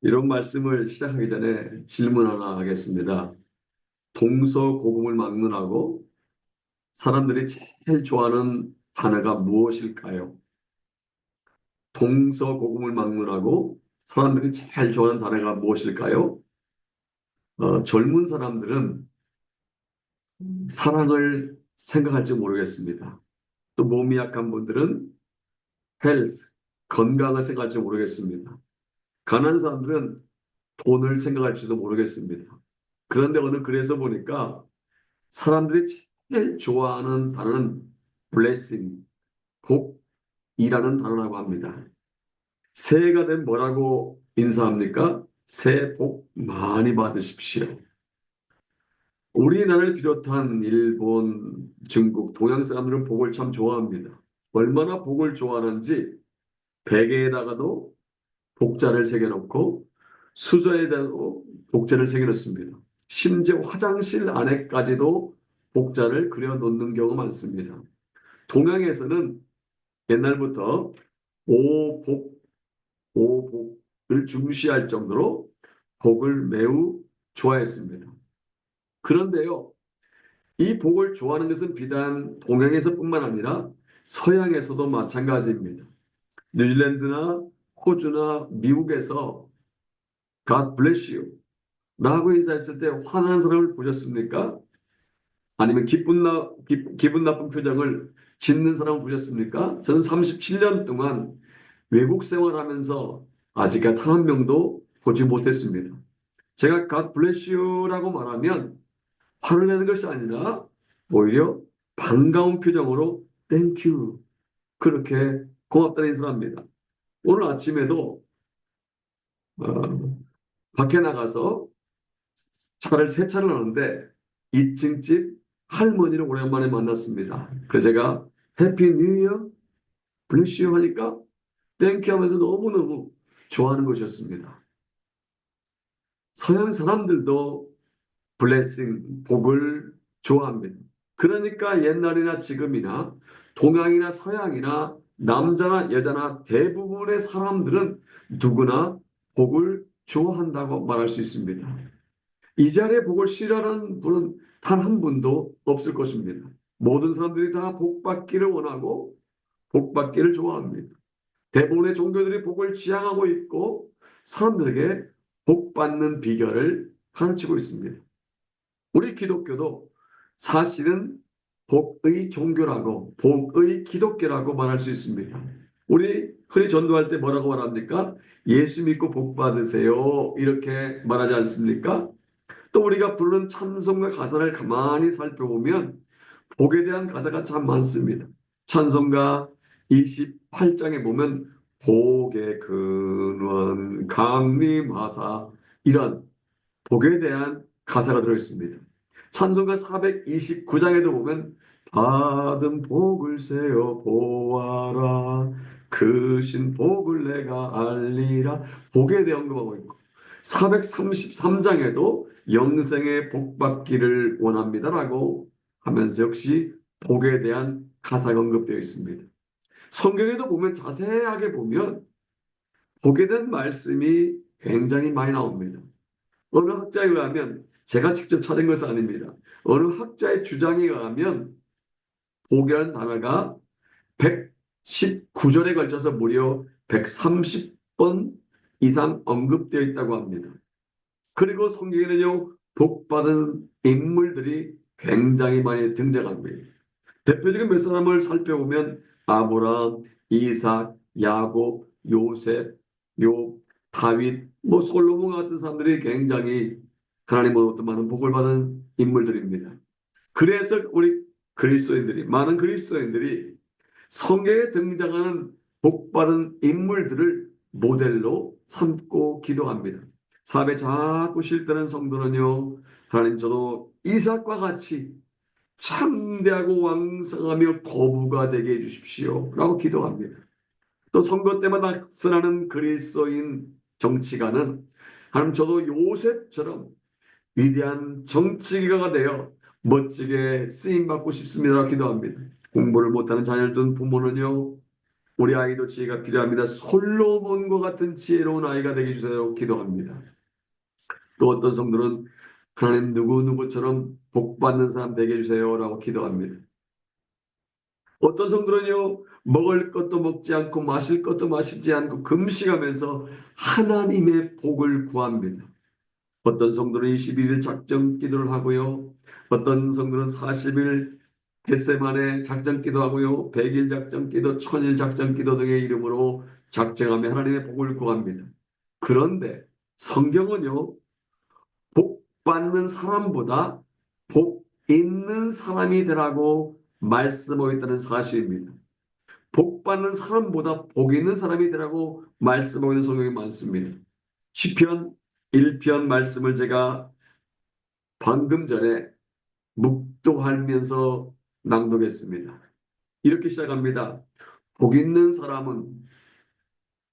이런 말씀을 시작하기 전에 질문 하나 하겠습니다. 동서고금을 막론하고 사람들이 제일 좋아하는 단어가 무엇일까요? 동서고금을 막론하고 사람들이 제일 좋아하는 단어가 무엇일까요? 젊은 사람들은 사랑을 생각할지 모르겠습니다. 또 몸이 약한 분들은 헬스, 건강을 생각할지 모르겠습니다. 가난한 사람들은 돈을 생각할지도 모르겠습니다. 그런데 오늘 그래서 보니까 사람들이 제일 좋아하는 단어는 blessing, 복이라는 단어라고 합니다. 새해가 되면 뭐라고 인사합니까? 새해 복 많이 받으십시오. 우리나라를 비롯한 일본, 중국, 동양 사람들은 복을 참 좋아합니다. 얼마나 복을 좋아하는지 베개에다가도 복자를 새겨놓고 수저에다도 복자를 새겨놓습니다. 심지어 화장실 안에까지도 복자를 그려놓는 경우가 많습니다. 동양에서는 옛날부터 오복, 오복을 중시할 정도로 복을 매우 좋아했습니다. 그런데요, 이 복을 좋아하는 것은 비단 동양에서뿐만 아니라 서양에서도 마찬가지입니다. 뉴질랜드나 호주나 미국에서 God bless you 라고 인사했을 때 화나는 사람을 보셨습니까? 아니면 기분 나쁜 표정을 짓는 사람을 보셨습니까? 저는 37년 동안 외국 생활하면서 아직까지 단 한 명도 보지 못했습니다. 제가 God bless you라고 말하면 화를 내는 것이 아니라 오히려 반가운 표정으로 Thank you 그렇게 고맙다는 인사를 합니다. 오늘 아침에도 어, 밖에 나가서 차를 세차를 하는데 2층 집 할머니를 오랜만에 만났습니다. 그래서 제가 해피 뉴 이어 블레스 유 하니까 땡큐 하면서 너무너무 좋아하는 것이었습니다. 서양 사람들도 블레싱, 복을 좋아합니다. 그러니까 옛날이나 지금이나 동양이나 서양이나 남자나 여자나 대부분의 사람들은 누구나 복을 좋아한다고 말할 수 있습니다. 이 자리에 복을 싫어하는 분은 단 한 분도 없을 것입니다. 모든 사람들이 다 복받기를 원하고 복받기를 좋아합니다. 대부분의 종교들이 복을 지향하고 있고 사람들에게 복받는 비결을 가르치고 있습니다. 우리 기독교도 사실은 복의 종교라고 복의 기독교라고 말할 수 있습니다. 우리 흔히 전도할 때 뭐라고 말합니까? 예수 믿고 복 받으세요. 이렇게 말하지 않습니까? 또 우리가 부르는 찬송가 가사를 가만히 살펴보면 복에 대한 가사가 참 많습니다. 찬송가 28장에 보면 복의 근원 강림하사 이런 복에 대한 가사가 들어있습니다. 찬송가 429장에도 보면 받은 복을 세어 보아라 크신 복을 내가 알리라 복에 대해 언급하고 있고 433장에도 영생의 복 받기를 원합니다라고 하면서 역시 복에 대한 가사가 언급되어 있습니다. 성경에도 보면 자세하게 보면 복에 대한 말씀이 굉장히 많이 나옵니다. 어느 학자에 의하면 제가 직접 찾은 것은 아닙니다. 어느 학자의 주장에 의하면 복이라는 단어가 119절에 걸쳐서 무려 130번 이상 언급되어 있다고 합니다. 그리고 성경에는요, 복받은 인물들이 굉장히 많이 등장합니다. 대표적인 몇 사람을 살펴보면 아브라함, 이삭, 야곱, 요셉, 욥, 다윗, 뭐 솔로몬 같은 사람들이 굉장히 하나님으로부터 많은 복을 받은 인물들입니다. 그래서 우리 많은 그리스도인들이 성경에 등장하는 복받은 인물들을 모델로 삼고 기도합니다. 삶에 자꾸 실패하는 성도는요, 하나님 저도 이삭과 같이 창대하고 왕성하며 거부가 되게 해주십시오 라고 기도합니다. 또 선거 때마다 낙선하는 그리스도인 정치가는 하나님 저도 요셉처럼 위대한 정치가가 되어 멋지게 쓰임받고 싶습니다 라고 기도합니다. 공부를 못하는 자녀를 둔 부모는요 우리 아이도 지혜가 필요합니다. 솔로몬과 같은 지혜로운 아이가 되게 해주세요. 기도합니다. 또 어떤 성도는 하나님 누구누구처럼 복받는 사람 되게 해주세요라고 기도합니다. 어떤 성도는요, 먹을 것도 먹지 않고 마실 것도 마시지 않고 금식하면서 하나님의 복을 구합니다. 어떤 성도는 21일 작정 기도를 하고요. 어떤 성도는 40일 겟세마네 작정 기도하고요. 100일 작정 기도, 1000일 작정 기도 등의 이름으로 작정하며 하나님의 복을 구합니다. 그런데 성경은요, 복 받는 사람보다 복 있는 사람이 되라고 말씀하고 있다는 사실입니다. 복 받는 사람보다 복 있는 사람이 되라고 말씀하고 있는 성경이 많습니다. 시편 1편 말씀을 제가 방금 전에 묵도하면서 낭독했습니다. 이렇게 시작합니다. 복 있는 사람은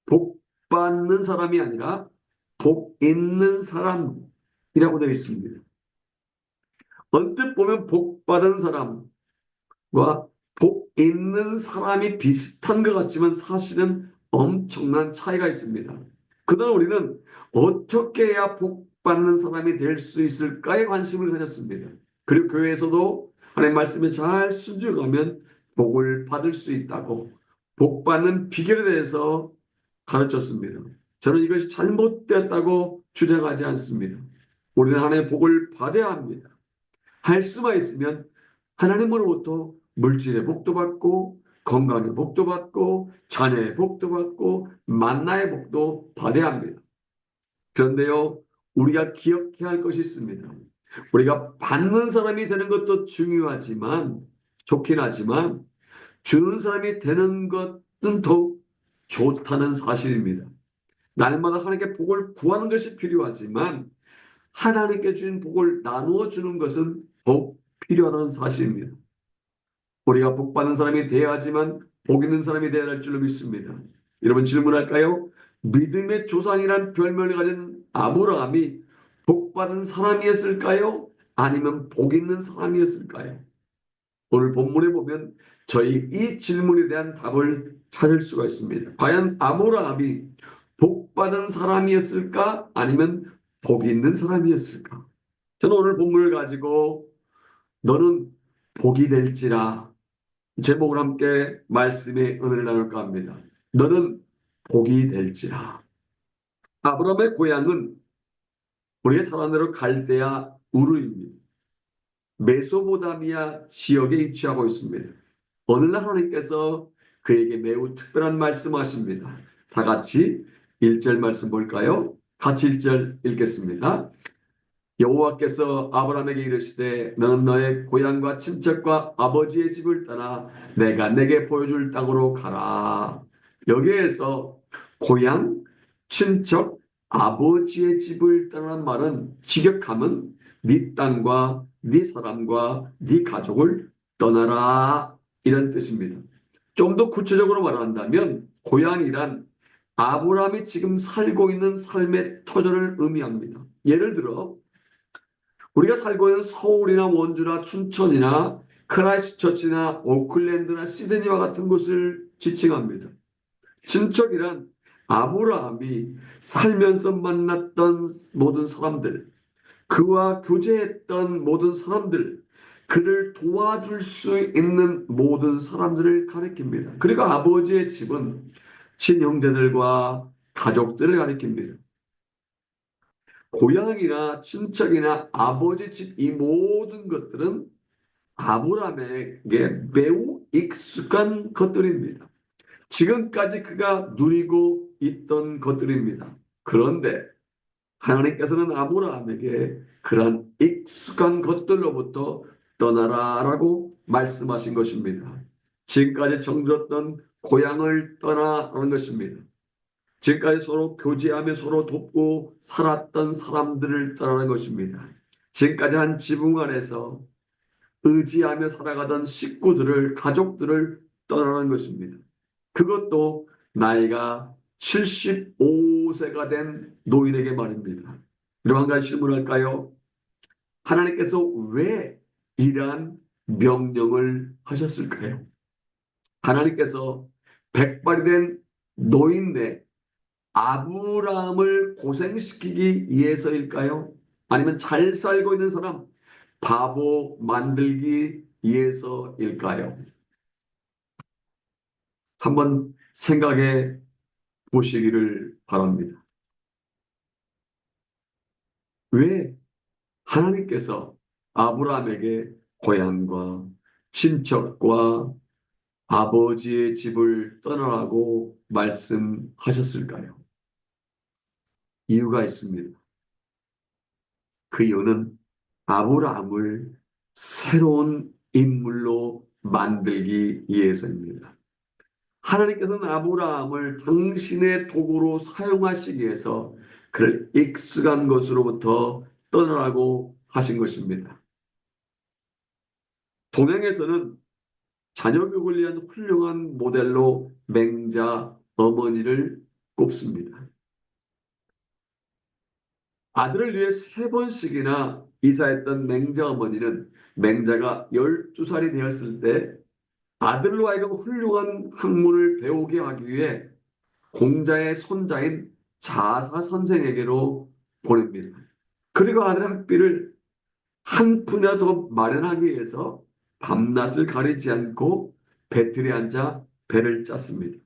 복 받는 사람이 아니라 복 있는 사람이라고 되어 있습니다. 언뜻 보면 복 받은 사람과 복 있는 사람이 비슷한 것 같지만 사실은 엄청난 차이가 있습니다. 그동안 우리는 어떻게 해야 복 받는 사람이 될 수 있을까에 관심을 가졌습니다. 그리고 교회에서도 하나님 말씀에 잘 순종하면 복을 받을 수 있다고 복 받는 비결에 대해서 가르쳤습니다. 저는 이것이 잘못되었다고 주장하지 않습니다. 우리는 하나님의 복을 받아야 합니다. 할 수만 있으면 하나님으로부터 물질의 복도 받고 건강의 복도 받고 자녀의 복도 받고 만나의 복도 받아야 합니다. 그런데요, 우리가 기억해야 할 것이 있습니다. 우리가 받는 사람이 되는 것도 중요하지만 좋긴 하지만 주는 사람이 되는 것은 더욱 좋다는 사실입니다. 날마다 하나님께 복을 구하는 것이 필요하지만 하나님께 주신 복을 나누어 주는 것은 더욱 필요하다는 사실입니다. 우리가 복 받는 사람이 되어야지만 복 있는 사람이 되어야 할 줄로 믿습니다. 여러분 질문할까요? 믿음의 조상이란 별명을 가진 아브라함이 복 받은 사람이었을까요? 아니면 복 있는 사람이었을까요? 오늘 본문에 보면 저희 이 질문에 대한 답을 찾을 수가 있습니다. 과연 아브라함이 복 받은 사람이었을까? 아니면 복 있는 사람이었을까? 저는 오늘 본문을 가지고 너는 복이 될지라 제목을 함께 말씀의 은혜를 나눌까 합니다. 너는 복이 될지라. 아브라함의 고향은 우리가 잘 아는 대로 갈대아 우르입니다. 메소포타미아 지역에 위치하고 있습니다. 어느 날 하나님께서 그에게 매우 특별한 말씀하십니다. 다 같이 1절 말씀 볼까요? 같이 1절 읽겠습니다. 여호와께서 아브라함에게 이르시되 너는 너의 고향과 친척과 아버지의 집을 떠나 내가 내게 보여줄 땅으로 가라. 여기에서 고향, 친척, 아버지의 집을 떠나는 말은 직역하면 네 땅과 네 사람과 네 가족을 떠나라 이런 뜻입니다. 좀 더 구체적으로 말한다면 고향이란 아브라함이 지금 살고 있는 삶의 터전을 의미합니다. 예를 들어 우리가 살고 있는 서울이나 원주나 춘천이나 크라이스트처치나 오클랜드나 시드니와 같은 곳을 지칭합니다. 친척이란 아브라함이 살면서 만났던 모든 사람들, 그와 교제했던 모든 사람들, 그를 도와줄 수 있는 모든 사람들을 가리킵니다. 그리고 아버지의 집은 친형제들과 가족들을 가리킵니다. 고향이나 친척이나 아버지 집 이 모든 것들은 아브라함에게 매우 익숙한 것들입니다. 지금까지 그가 누리고 있던 것들입니다. 그런데 하나님께서는 아브라함에게 그런 익숙한 것들로부터 떠나라라고 말씀하신 것입니다. 지금까지 정들었던 고향을 떠나라는 것입니다. 지금까지 서로 교제하며 서로 돕고 살았던 사람들을 떠나는 것입니다. 지금까지 한 지붕 안에서 의지하며 살아가던 식구들을, 가족들을 떠나는 것입니다. 그것도 나이가 75세가 된 노인에게 말입니다. 여러분 한 가지 질문할까요? 하나님께서 왜 이러한 명령을 하셨을까요? 하나님께서 백발이 된 노인네 아브라함을 고생시키기 위해서일까요? 아니면 잘 살고 있는 사람 바보 만들기 위해서일까요? 한번 생각해 보시기를 바랍니다. 왜 하나님께서 아브라함에게 고향과 친척과 아버지의 집을 떠나라고 말씀하셨을까요? 이유가 있습니다. 그 이유는 아브라함을 새로운 인물로 만들기 위해서입니다. 하나님께서는 아브라함을 당신의 도구로 사용하시기 위해서 그를 익숙한 것으로부터 떠나라고 하신 것입니다. 동양에서는 자녀 교육을 위한 훌륭한 모델로 맹자 어머니를 꼽습니다. 아들을 위해 3번씩이나 이사했던 맹자 어머니는 맹자가 12살이 되었을 때 아들로 하여금 훌륭한 학문을 배우게 하기 위해 공자의 손자인 자사 선생에게로 보냅니다. 그리고 아들의 학비를 한 푼이라도 더 마련하기 위해서 밤낮을 가리지 않고 배틀에 앉아 배를 짰습니다.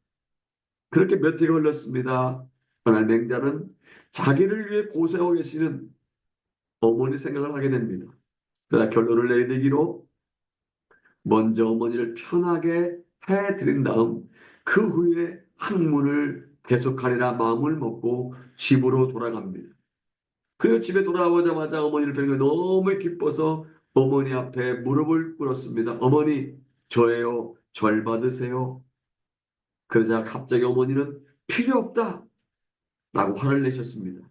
그렇게 몇 해가 흘렀습니다. 그날 맹자는 자기를 위해 고생하고 계시는 어머니 생각을 하게 됩니다. 그러나 결론을 내리기로 먼저 어머니를 편하게 해드린 다음 그 후에 학문을 계속하리라 마음을 먹고 집으로 돌아갑니다. 그리고 집에 돌아오자마자 어머니를 뵈는 게 너무 기뻐서 어머니 앞에 무릎을 꿇었습니다. 어머니, 저예요. 절 받으세요. 그러자 갑자기 어머니는 필요 없다 라고 화를 내셨습니다.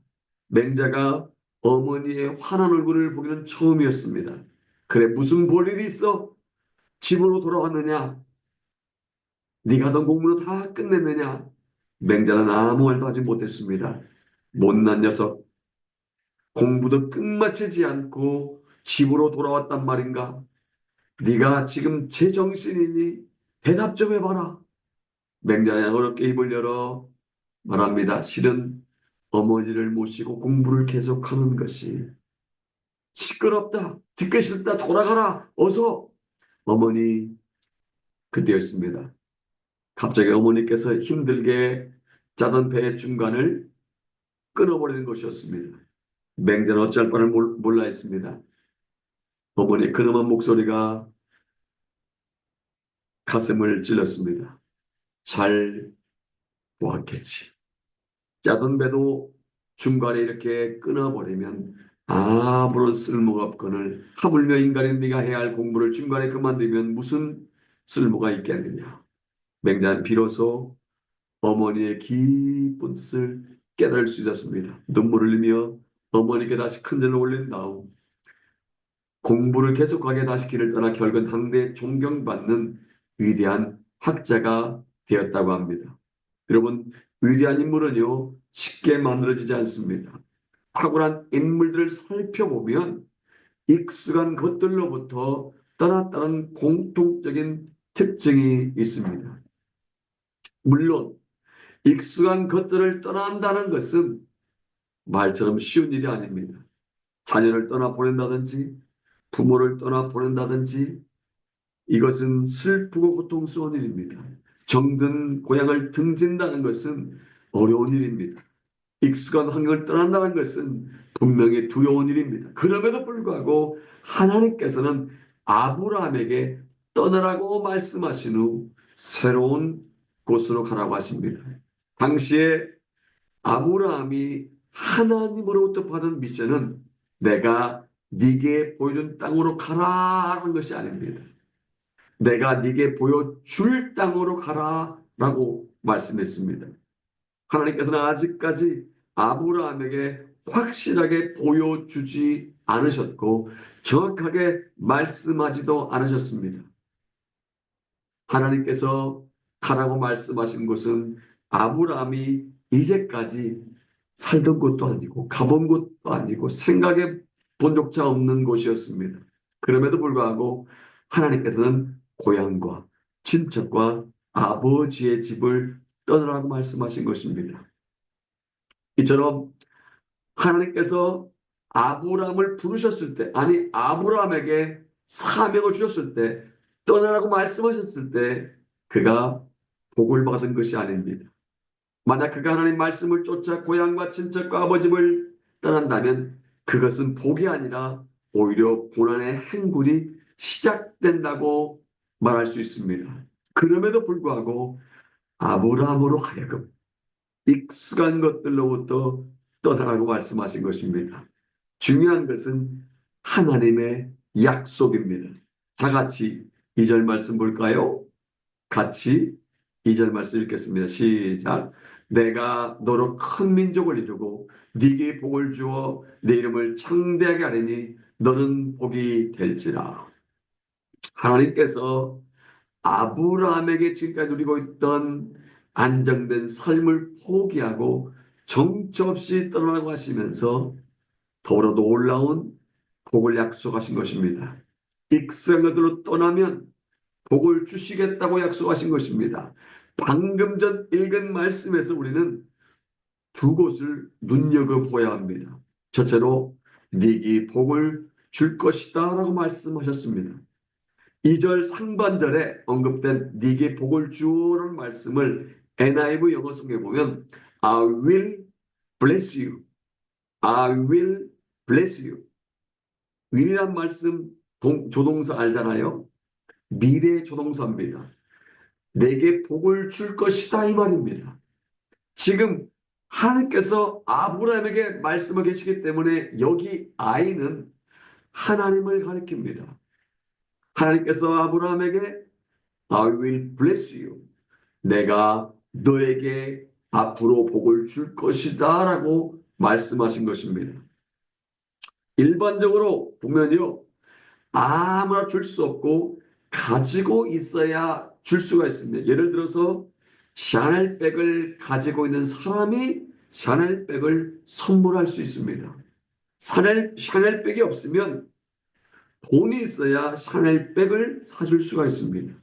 맹자가 어머니의 화난 얼굴을 보기는 처음이었습니다. 그래, 무슨 볼일이 있어? 집으로 돌아왔느냐? 네가 하던 공부는 다 끝냈느냐? 맹자는 아무 말도 하지 못했습니다. 못난 녀석, 공부도 끝마치지 않고 집으로 돌아왔단 말인가? 네가 지금 제정신이니? 대답 좀 해봐라. 맹자는 어렵게 입을 열어 말합니다. 실은 어머니를 모시고 공부를 계속하는 것이 시끄럽다. 듣기 싫다. 돌아가라. 어서. 어머니 그때였습니다. 갑자기 어머니께서 힘들게 짜던 배의 중간을 끊어버리는 것이었습니다. 맹자는 어찌할 바를 몰라 했습니다. 어머니의 근엄한 목소리가 가슴을 찔렀습니다. 잘 보았겠지. 짜던 배도 중간에 이렇게 끊어버리면 아무런 쓸모가 없거늘 하물며 인간인 네가 해야 할 공부를 중간에 그만두면 무슨 쓸모가 있겠느냐. 맹자는 비로소 어머니의 깊은 뜻을 깨달을 수 있었습니다. 눈물을 흘리며 어머니께 다시 큰절을 올린 다음 공부를 계속하게 다시 길을 떠나 결국 당대에 존경받는 위대한 학자가 되었다고 합니다. 여러분, 위대한 인물은요 쉽게 만들어지지 않습니다. 탁월한 인물들을 살펴보면 익숙한 것들로부터 떠났다는 공통적인 특징이 있습니다. 물론 익숙한 것들을 떠난다는 것은 말처럼 쉬운 일이 아닙니다. 자녀를 떠나 보낸다든지 부모를 떠나 보낸다든지 이것은 슬프고 고통스러운 일입니다. 정든 고향을 등진다는 것은 어려운 일입니다. 익숙한 환경을 떠난다는 것은 분명히 두려운 일입니다. 그럼에도 불구하고 하나님께서는 아브라함에게 떠나라고 말씀하신 후 새로운 곳으로 가라고 하십니다. 당시에 아브라함이 하나님으로부터 받은 미션은 내가 네게 보여준 땅으로 가라라는 것이 아닙니다. 내가 네게 보여줄 땅으로 가라라고 말씀했습니다. 하나님께서는 아직까지 아브라함에게 확실하게 보여주지 않으셨고 정확하게 말씀하지도 않으셨습니다. 하나님께서 가라고 말씀하신 곳은 아브라함이 이제까지 살던 곳도 아니고 가본 곳도 아니고 생각해 본 적자 없는 곳이었습니다. 그럼에도 불구하고 하나님께서는 고향과 친척과 아버지의 집을 떠나라고 말씀하신 것입니다. 이처럼 하나님께서 아브라함을 부르셨을 때, 아니 아브라함에게 사명을 주셨을 때, 떠나라고 말씀하셨을 때 그가 복을 받은 것이 아닙니다. 만약 그가 하나님 말씀을 쫓아 고향과 친척과 아버지를 떠난다면 그것은 복이 아니라 오히려 고난의 행군이 시작된다고 말할 수 있습니다. 그럼에도 불구하고 아브라함으로 하여금 익숙한 것들로부터 떠나라고 말씀하신 것입니다. 중요한 것은 하나님의 약속입니다. 다 같이 2절 말씀 볼까요? 같이 2절 말씀 읽겠습니다. 시작. 내가 너로 큰 민족을 이루고 네게 복을 주어 내 이름을 창대하게 하리니 너는 복이 될지라. 하나님께서 아브라함에게 지금까지 누리고 있던 안정된 삶을 포기하고 정처 없이 떠나라고 하시면서 더불어 놀라운 복을 약속하신 것입니다. 익숙한 것들로 떠나면 복을 주시겠다고 약속하신 것입니다. 방금 전 읽은 말씀에서 우리는 두 곳을 눈여겨보아야 합니다. 첫째로 네게 복을 줄 것이다 라고 말씀하셨습니다. 2절 상반절에 언급된 네게 복을 주라는 말씀을 NIV 영어 성경에 보면 I will bless you. I will bless you. will이란 말씀 조동사 알잖아요. 미래 조동사입니다. 내게 복을 줄 것이다 이 말입니다. 지금 하나님께서 아브라함에게 말씀을 계시기 때문에 여기 I는 하나님을 가리킵니다. 하나님께서 아브라함에게 I will bless you. 내가 너에게 앞으로 복을 줄 것이다 라고 말씀하신 것입니다. 일반적으로 보면요. 아무나 줄 수 없고 가지고 있어야 줄 수가 있습니다. 예를 들어서 샤넬백을 가지고 있는 사람이 샤넬백을 선물할 수 있습니다. 샤넬백이 없으면 돈이 있어야 샤넬백을 사줄 수가 있습니다.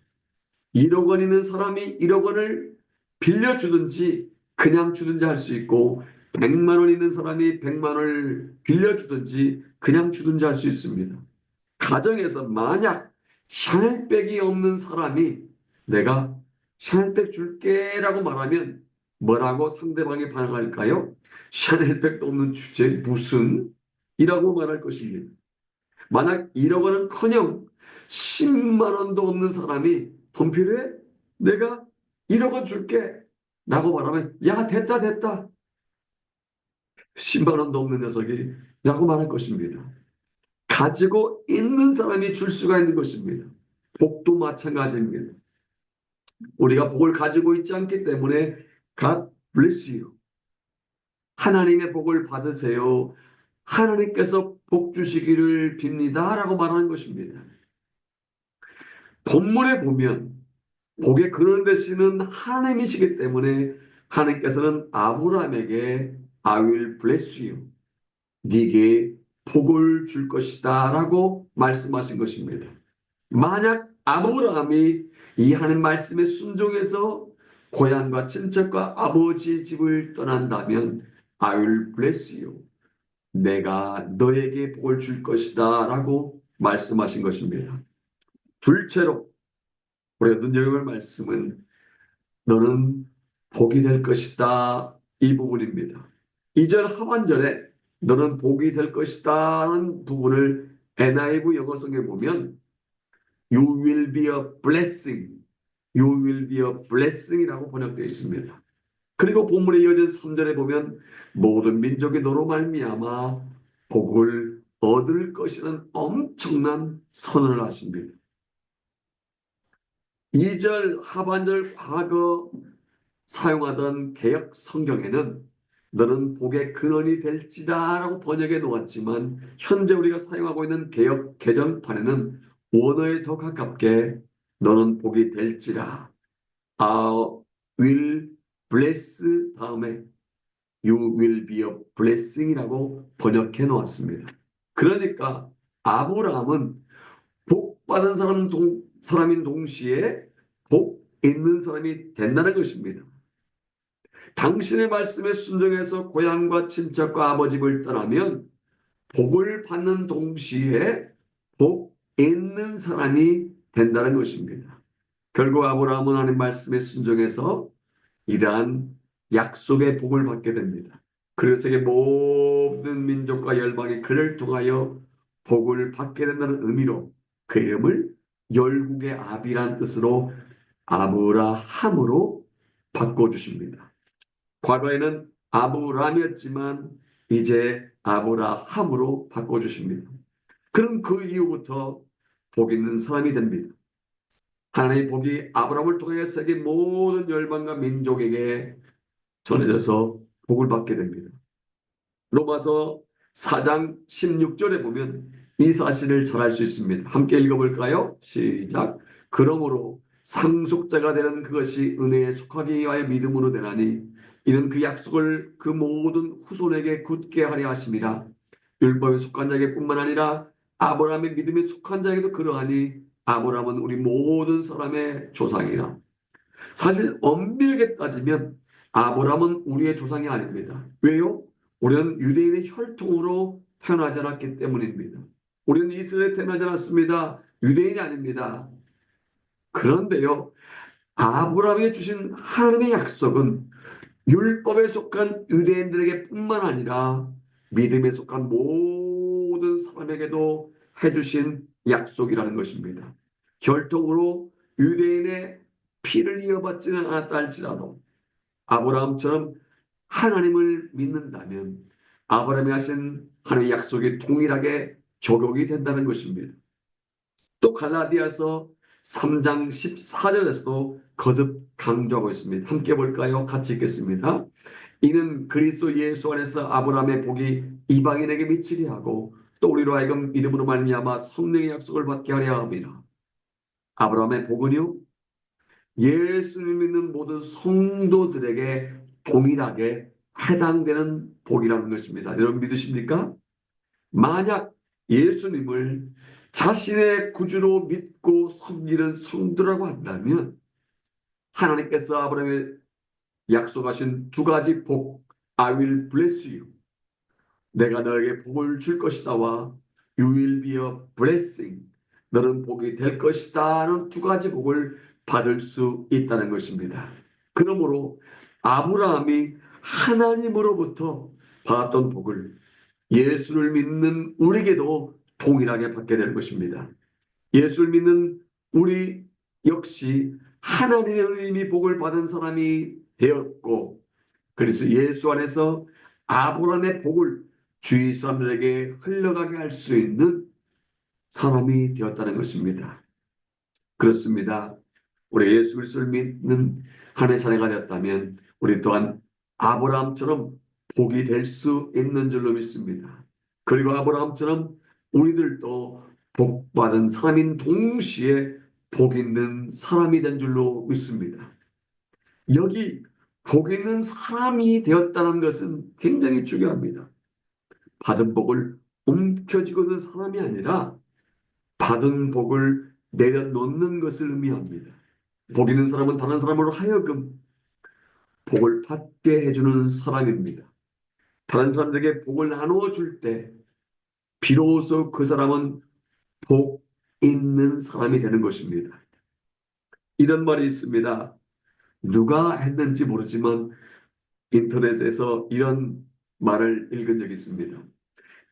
1억 원 있는 사람이 1억 원을 빌려주든지 그냥 주든지 할 수 있고 100만 원 있는 사람이 100만 원을 빌려주든지 그냥 주든지 할 수 있습니다. 가정에서 만약 샤넬백이 없는 사람이 내가 샤넬백 줄게 라고 말하면 뭐라고 상대방이 반응할까요? 샤넬백도 없는 주제 무슨? 이라고 말할 것입니다. 만약 1억 원은커녕 10만 원도 없는 사람이 돈 필요해? 내가 1억 원 줄게 라고 말하면 야 됐다 됐다 10만 원도 없는 녀석이 라고 말할 것입니다. 가지고 있는 사람이 줄 수가 있는 것입니다. 복도 마찬가지입니다. 우리가 복을 가지고 있지 않기 때문에 God bless you. 하나님의 복을 받으세요. 하나님께서 복 주시기를 빕니다. 라고 말하는 것입니다. 본문에 보면 복의 근원 되시는 하나님이시기 때문에 하나님께서는 아브라함에게 I will bless you. 네게 복을 줄 것이다 라고 말씀하신 것입니다. 만약 아브라함이 이 하나님 말씀에 순종해서 고향과 친척과 아버지의 집을 떠난다면 I will bless you. 내가 너에게 복을 줄 것이다 라고 말씀하신 것입니다. 둘째로 우리가 눈여겨볼 말씀은 너는 복이 될 것이다 이 부분입니다. 2절 하반절에 너는 복이 될 것이다 라는 부분을 NIV 영어 성경에 보면 You will be a blessing. You will be a blessing이라고 번역되어 있습니다. 그리고 본문에 이어진 3절에 보면 모든 민족이 너로 말미암아 복을 얻을 것이라는 엄청난 선언을 하십니다. 2절 하반절 과거 사용하던 개역 성경에는 너는 복의 근원이 될지라 라고 번역해 놓았지만 현재 우리가 사용하고 있는 개역 개정판에는 원어에 더 가깝게 너는 복이 될지라 will bless 다음에 you will be a blessing이라고 번역해 놓았습니다. 그러니까 아브라함은 복 받은 사람인 동시에 복 있는 사람이 된다는 것입니다. 당신의 말씀에 순종해서 고향과 친척과 아버지를 떠나면 복을 받는 동시에 복 있는 사람이 된다는 것입니다. 결국 아브라함은 하나님 말씀에 순종해서 이러한 약속의 복을 받게 됩니다. 그래서 세계 모든 민족과 열방이 그를 통하여 복을 받게 된다는 의미로 그 이름을 열국의 아비란 뜻으로 아브라함으로 바꿔주십니다. 과거에는 아브람이었지만 이제 아브라함으로 바꿔주십니다. 그럼 그 이후부터 복 있는 사람이 됩니다. 하나님의 복이 아브라함을 통해 세계 모든 열방과 민족에게 전해져서 복을 받게 됩니다. 로마서 4장 16절에 보면 이 사실을 잘 알 수 있습니다. 함께 읽어볼까요? 시작. 그러므로 상속자가 되는 그것이 은혜에 속하기 위하여 믿음으로 되나니 이는 그 약속을 그 모든 후손에게 굳게 하려 하심이라. 율법에 속한 자에게 뿐만 아니라 아브라함의 믿음에 속한 자에게도 그러하니 아브라함은 우리 모든 사람의 조상이라. 사실 엄밀하게 따지면 아브라함은 우리의 조상이 아닙니다. 왜요? 우리는 유대인의 혈통으로 태어나지 않았기 때문입니다. 우리는 이스라엘에 태어나지 않았습니다. 유대인이 아닙니다. 그런데요, 아브라함이 주신 하나님의 약속은 율법에 속한 유대인들에게 뿐만 아니라 믿음에 속한 모든 사람에게도 해주신 약속이라는 것입니다. 혈통으로 유대인의 피를 이어받지는 않았다 할지라도 아브라함처럼 하나님을 믿는다면 아브라함이 하신 하나님의 약속이 동일하게 적용이 된다는 것입니다. 또 갈라디아서 3장 14절에서도 거듭 강조하고 있습니다. 함께 볼까요? 같이 읽겠습니다. 이는 그리스도 예수 안에서 아브라함의 복이 이방인에게 미치게 하고 또 우리로 하여금 믿음으로 말미암아 성령의 약속을 받게 하려 함이라. 아브라함의 복은요, 예수를 믿는 모든 성도들에게 동일하게 해당되는 복이라는 것입니다. 여러분 믿으십니까? 만약 예수님을 자신의 구주로 믿고 섬기는 성도라고 한다면 하나님께서 아브라함에 약속하신 두 가지 복, I will bless you, 내가 너에게 복을 줄 것이다와 You will be a blessing, 너는 복이 될 것이다 하는 두 가지 복을 받을 수 있다는 것입니다. 그러므로 아브라함이 하나님으로부터 받았던 복을 예수를 믿는 우리에게도 동일하게 받게 되는 것입니다. 예수를 믿는 우리 역시 하나님의 이미 복을 받은 사람이 되었고, 그래서 예수 안에서 아브라함의 복을 주위 사람들에게 흘러가게 할 수 있는 사람이 되었다는 것입니다. 그렇습니다. 우리 예수 그리스도를 믿는 하나님의 자녀가 되었다면 우리 또한 아브라함처럼 복이 될 수 있는 줄로 믿습니다. 그리고 아브라함처럼 우리들도 복받은 사람인 동시에 복 있는 사람이 된 줄로 믿습니다. 여기 복 있는 사람이 되었다는 것은 굉장히 중요합니다. 받은 복을 움켜쥐고는 사람이 아니라 받은 복을 내려놓는 것을 의미합니다. 복 있는 사람은 다른 사람으로 하여금 복을 받게 해주는 사람입니다. 다른 사람들에게 복을 나누어 줄 때 비로소 그 사람은 복 있는 사람이 되는 것입니다. 이런 말이 있습니다. 누가 했는지 모르지만 인터넷에서 이런 말을 읽은 적이 있습니다.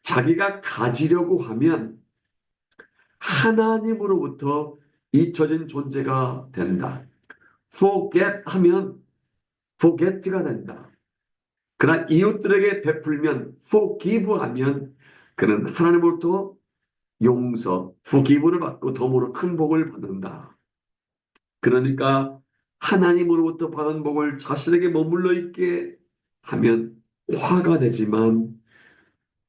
자기가 가지려고 하면 하나님으로부터 잊혀진 존재가 된다. forget 하면 forget가 된다. 그러나 이웃들에게 베풀면 forgive 하면 그는 하나님으로부터 용서, forgive를 받고 덤으로 큰 복을 받는다. 그러니까 하나님으로부터 받은 복을 자신에게 머물러 있게 하면 화가 되지만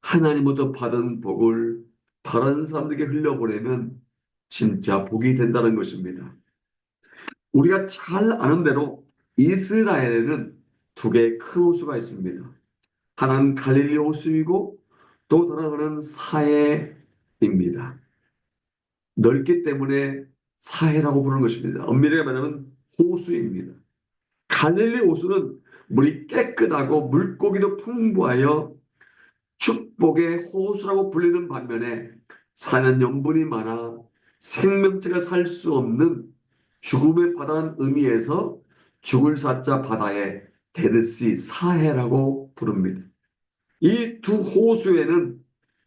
하나님으로부터 받은 복을 다른 사람들에게 흘려보내면 진짜 복이 된다는 것입니다. 우리가 잘 아는 대로 이스라엘에는 두 개의 큰 호수가 있습니다. 하나는 갈릴리 호수이고 또 다른 하나는 사해입니다. 넓기 때문에 사해라고 부르는 것입니다. 엄밀하게 말하면 호수입니다. 갈릴리 호수는 물이 깨끗하고 물고기도 풍부하여 축복의 호수라고 불리는 반면에 사는 염분이 많아 생명체가 살 수 없는 죽음의 바다는 의미에서 죽을 사자 바다에 데드시 사해라고 부릅니다. 이 두 호수에는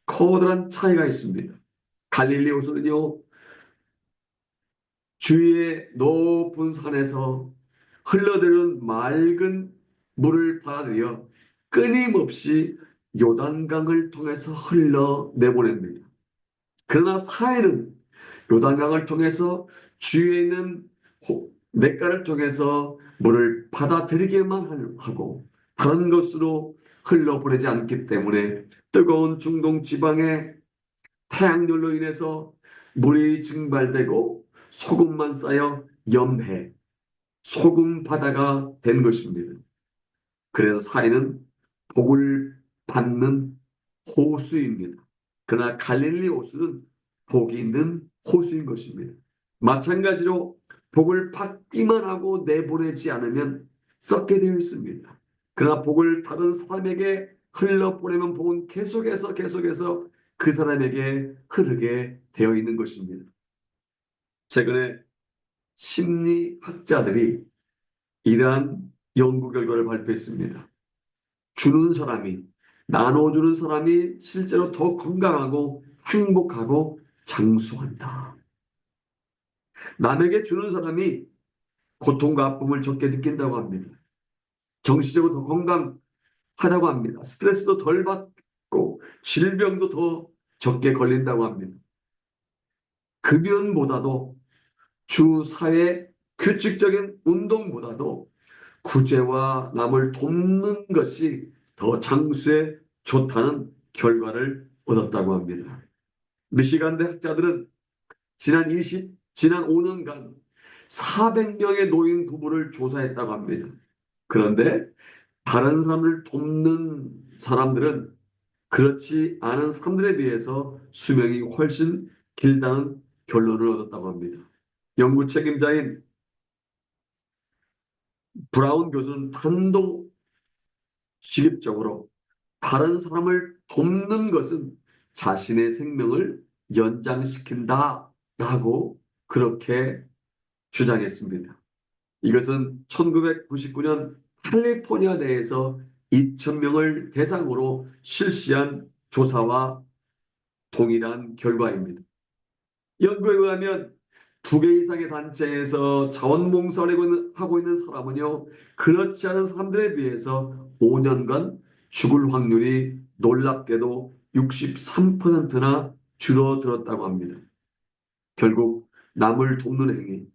커다란 차이가 있습니다. 갈릴리 호수는요, 주위의 높은 산에서 흘러들은 맑은 물을 받아들여 끊임없이 요단강을 통해서 흘러내보냅니다. 그러나 사해는 요단강을 통해서 주위에 있는 냇가를 통해서 물을 받아들이게만 하고 다른 것으로 흘러보내지 않기 때문에 뜨거운 중동 지방의 태양열로 인해서 물이 증발되고 소금만 쌓여 염해, 소금 바다가 된 것입니다. 그래서 사해는 복을 받는 호수입니다. 그러나 갈릴리 호수는 복이 있는 호수인 것입니다. 마찬가지로 복을 받기만 하고 내보내지 않으면 썩게 되어 있습니다. 그러나 복을 다른 사람에게 흘러보내면 복은 계속해서 그 사람에게 흐르게 되어 있는 것입니다. 최근에 심리학자들이 이러한 연구 결과를 발표했습니다. 주는 사람이, 나눠주는 사람이 실제로 더 건강하고 행복하고 장수한다. 남에게 주는 사람이 고통과 아픔을 적게 느낀다고 합니다. 정신적으로 더 건강하다고 합니다. 스트레스도 덜 받고 질병도 더 적게 걸린다고 합니다. 금연보다도 주 사회 규칙적인 운동보다도 구제와 남을 돕는 것이 더 장수에 좋다는 결과를 얻었다고 합니다. 미시간대 학자들은 지난 5년간 400명의 노인 부부를 조사했다고 합니다. 그런데 다른 사람을 돕는 사람들은 그렇지 않은 사람들에 비해서 수명이 훨씬 길다는 결론을 얻었다고 합니다. 연구 책임자인 브라운 교수는 단도직입적으로 다른 사람을 돕는 것은 자신의 생명을 연장시킨다라고 그렇게 주장했습니다. 이것은 1999년 캘리포니아 내에서 2,000명을 대상으로 실시한 조사와 동일한 결과입니다. 연구에 의하면 2개 이상의 단체에서 자원봉사를 하고 있는 사람은요, 그렇지 않은 사람들에 비해서 5년간 죽을 확률이 놀랍게도 63%나 줄어들었다고 합니다. 결국 남을 돕는 행위,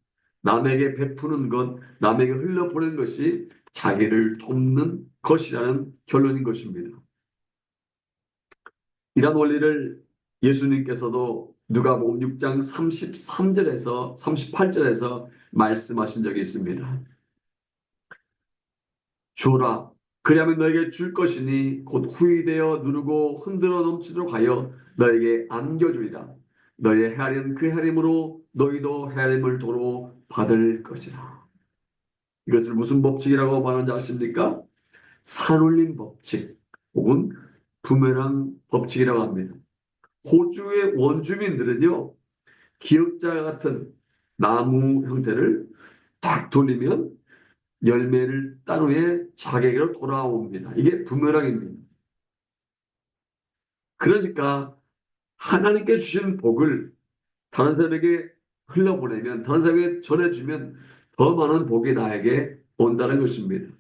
남에게 베푸는 것, 남에게 흘려보내는 것이 자기를 돕는 것이라는 결론인 것입니다. 이런 원리를 예수님께서도 누가복음 6장 33절에서 38절에서 말씀하신 적이 있습니다. 주라 그리하면 너에게 줄 것이니 곧 후히되어 누르고 흔들어 넘치도록 하여 너에게 안겨주리라. 너의 헤아림 그 헤아림으로 너희도 헤아림을 도로 받을 것이라. 이것을 무슨 법칙이라고 말하는지 아십니까? 산울림 법칙 혹은 부메랑 법칙이라고 합니다. 호주의 원주민들은요, 기역자 같은 나무 형태를 딱 돌리면 열매를 딴 후에 자기에게로 돌아옵니다. 이게 부메랑입니다. 그러니까 하나님께 주신 복을 다른 사람에게 흘려보내면, 다른 사람에게 전해주면 더 많은 복이 나에게 온다는 것입니다.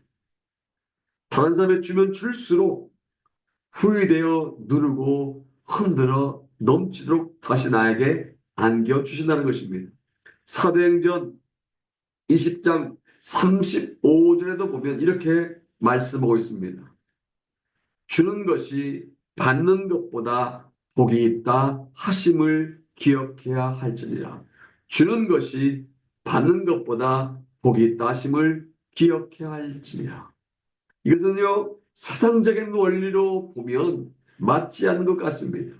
다른 사람에게 주면 줄수록 후회되어 누르고 흔들어 넘치도록 다시 나에게 안겨주신다는 것입니다. 사도행전 20장 35절에도 보면 이렇게 말씀하고 있습니다. 주는 것이 받는 것보다 복이 있다 하심을 기억해야 할지니라. 주는 것이 받는 것보다 복이 있다 하심을 기억해야 할지니라. 이것은요, 세상적인 원리로 보면 맞지 않는 것 같습니다.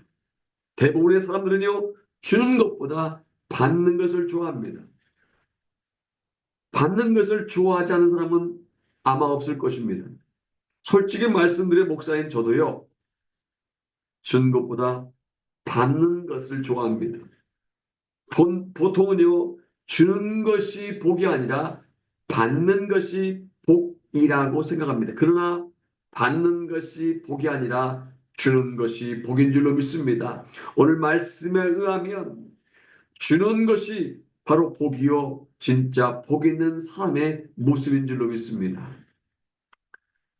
대부분의 사람들은요, 주는 것보다 받는 것을 좋아합니다. 받는 것을 좋아하지 않는 사람은 아마 없을 것입니다. 솔직히 말씀드려 목사인 저도요, 준 것보다 받는 것을 좋아합니다. 보통은요, 주는 것이 복이 아니라 받는 것이 복이라고 생각합니다. 그러나 받는 것이 복이 아니라 주는 것이 복인 줄로 믿습니다. 오늘 말씀에 의하면 주는 것이 바로 복이요, 진짜 복 있는 사람의 모습인 줄로 믿습니다.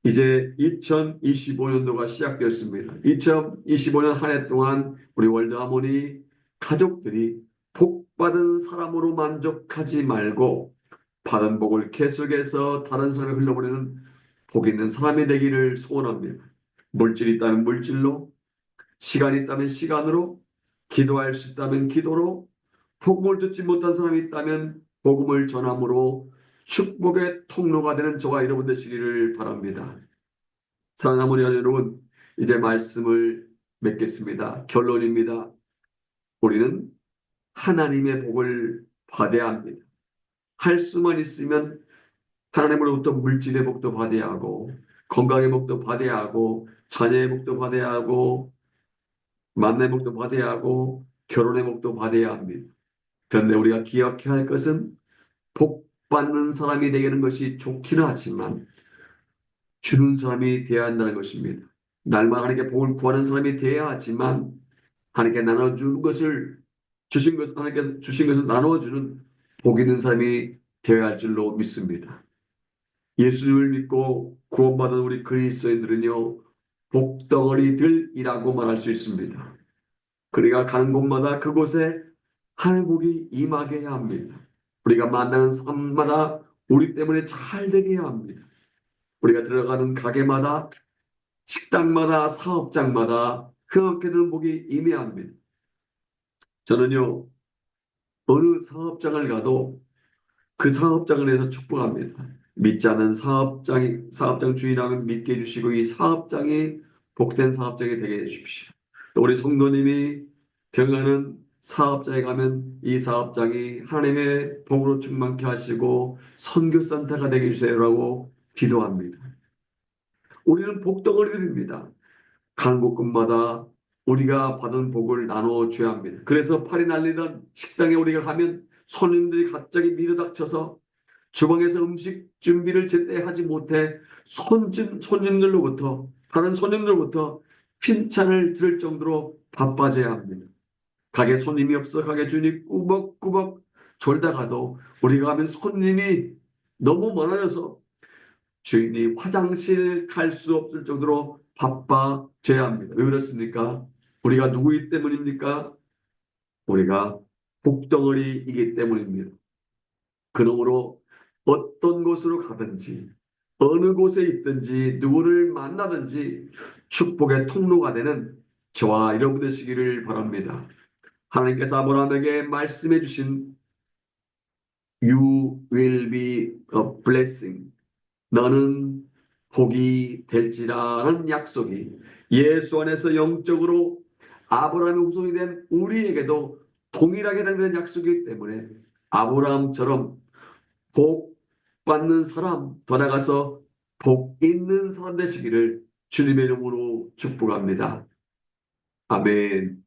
이제 2025년도가 시작되었습니다. 2025년 한 해 동안 우리 월드 하모니 가족들이 복받은 사람으로 만족하지 말고 받은 복을 계속해서 다른 사람에 흘려보내는 복 있는 사람이 되기를 소원합니다. 물질이 있다면 물질로, 시간이 있다면 시간으로, 기도할 수 있다면 기도로, 복음을 듣지 못한 사람이 있다면 복음을 전함으로 축복의 통로가 되는 저와 여러분 되시기를 바랍니다. 사랑하는 어머니 여러분, 이제 말씀을 맺겠습니다. 결론입니다. 우리는 하나님의 복을 받아야 합니다. 할 수만 있으면 하나님으로부터 물질의 복도 받아야 하고, 건강의 복도 받아야 하고, 자녀의 복도 받아야 하고, 만남의 복도 받아야 하고, 결혼의 복도 받아야 합니다. 그런데 우리가 기억해야 할 것은 복 받는 사람이 되는 것이 좋기는 하지만 주는 사람이 되어야 한다는 것입니다. 날마다 하나님께 복을 구하는 사람이 되어야 하지만 하나님께 나눠주는 것을 하나님께 주신 것을 나눠주는 복 있는 사람이 되어야 할 줄로 믿습니다. 예수님을 믿고 구원받은 우리 그리스도인들은요, 복덩어리들이라고 말할 수 있습니다. 우리가 가는 곳마다 그곳에 하나님의 복이 임하게 해야 합니다. 우리가 만나는 사람마다 우리 때문에 잘 되게 해야 합니다. 우리가 들어가는 가게마다, 식당마다, 사업장마다 그렇게 되는 복이 임해야 합니다. 저는요, 어느 사업장을 가도 그 사업장을 위해서 축복합니다. 믿지 않는 사업장 주인하면 믿게 해주시고 이 사업장이 복된 사업장이 되게 해주십시오. 또 우리 성도님이 경영하는 사업장에 가면 이 사업장이 하나님의 복으로 충만케 하시고 선교센터가 되게 해주세요라고 기도합니다. 우리는 복덩어리들입니다. 가는 곳곳마다 우리가 받은 복을 나누어 줘야 합니다. 그래서 팔이 날리던 식당에 우리가 가면 손님들이 갑자기 밀어닥쳐서 주방에서 음식 준비를 제때 하지 못해 손님들로부터 다른 손님들로부터 핀찬을 들을 정도로 바빠져야 합니다. 가게 손님이 없어 가게 주인이 꾸벅꾸벅 졸다가도 우리가 가면 손님이 너무 많아져서 주인이 화장실 갈 수 없을 정도로 바빠져야 합니다. 왜 그렇습니까? 우리가 누구이기 때문입니까? 우리가 복덩어리이기 때문입니다. 그러므로 어떤 곳으로 가든지 어느 곳에 있든지 누구를 만나든지 축복의 통로가 되는 저와 여러분 되시기를 바랍니다. 하나님께서 아브라함에게 말씀해 주신 You will be a blessing. 너는 복이 될지라는 약속이 예수 안에서 영적으로 아브라함의 후손이 된 우리에게도 동일하게 해당되는 약속이기 때문에 아브라함처럼 복 받는 사람, 더 나아가서 복 있는 사람 되시기를 주님의 이름으로 축복합니다. 아멘.